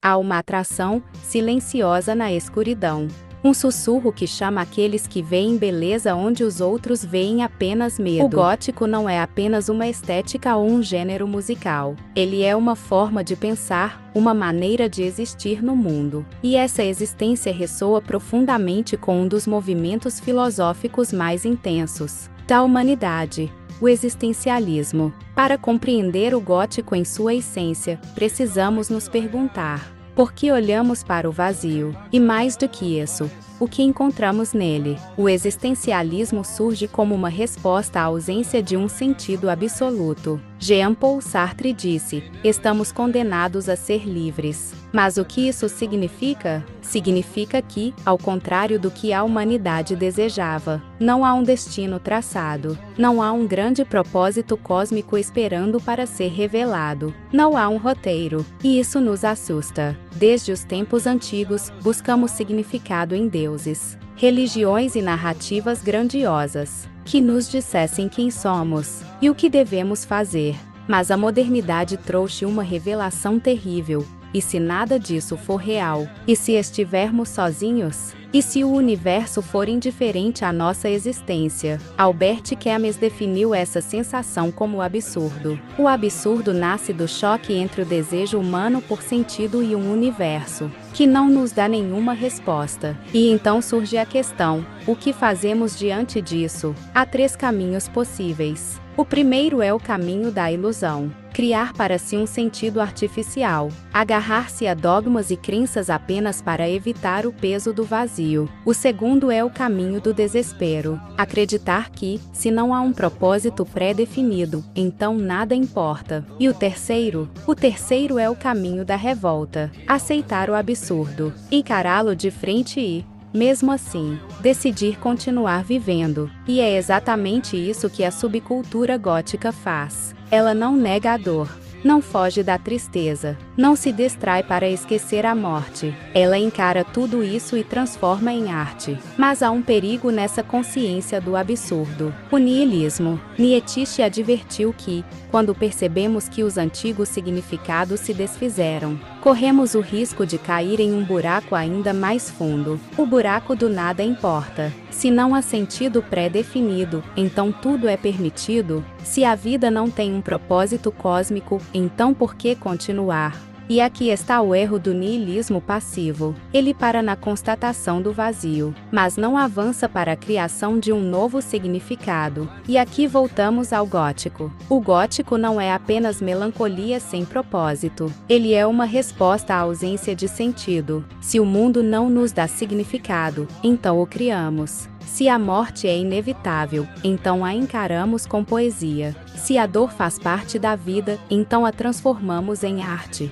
Há uma atração silenciosa na escuridão. Um sussurro que chama aqueles que veem beleza onde os outros veem apenas medo. O gótico não é apenas uma estética ou um gênero musical. Ele é uma forma de pensar, uma maneira de existir no mundo. E essa existência ressoa profundamente com um dos movimentos filosóficos mais intensos da humanidade, o existencialismo. Para compreender o gótico em sua essência, precisamos nos perguntar: por que olhamos para o vazio? E mais do que isso, o que encontramos nele? O existencialismo surge como uma resposta à ausência de um sentido absoluto. Jean-Paul Sartre disse: estamos condenados a ser livres. Mas o que isso significa? Significa que, ao contrário do que a humanidade desejava, não há um destino traçado, não há um grande propósito cósmico esperando para ser revelado, não há um roteiro, e isso nos assusta. Desde os tempos antigos, buscamos significado em deuses, religiões e narrativas grandiosas, que nos dissessem quem somos e o que devemos fazer. Mas a modernidade trouxe uma revelação terrível. E se nada disso for real? E se estivermos sozinhos? E se o universo for indiferente à nossa existência? Albert Camus definiu essa sensação como absurdo. O absurdo nasce do choque entre o desejo humano por sentido e um universo que não nos dá nenhuma resposta. E então surge a questão: o que fazemos diante disso? Há 3 caminhos possíveis. O primeiro é o caminho da ilusão. Criar para si um sentido artificial. Agarrar-se a dogmas e crenças apenas para evitar o peso do vazio. O segundo é o caminho do desespero. Acreditar que, se não há um propósito pré-definido, então nada importa. E o terceiro? O terceiro é o caminho da revolta. Aceitar o absurdo. Encará-lo de frente e, mesmo assim, decidir continuar vivendo. E é exatamente isso que a subcultura gótica faz. Ela não nega a dor, não foge da tristeza, não se distrai para esquecer a morte. Ela encara tudo isso e transforma em arte. Mas há um perigo nessa consciência do absurdo: o niilismo. Nietzsche advertiu que, quando percebemos que os antigos significados se desfizeram, corremos o risco de cair em um buraco ainda mais fundo. O buraco do nada importa. Se não há sentido pré-definido, então tudo é permitido. Se a vida não tem um propósito cósmico, então por que continuar? E aqui está o erro do niilismo passivo. Ele para na constatação do vazio, mas não avança para a criação de um novo significado. E aqui voltamos ao gótico. O gótico não é apenas melancolia sem propósito. Ele é uma resposta à ausência de sentido. Se o mundo não nos dá significado, então o criamos. Se a morte é inevitável, então a encaramos com poesia. Se a dor faz parte da vida, então a transformamos em arte.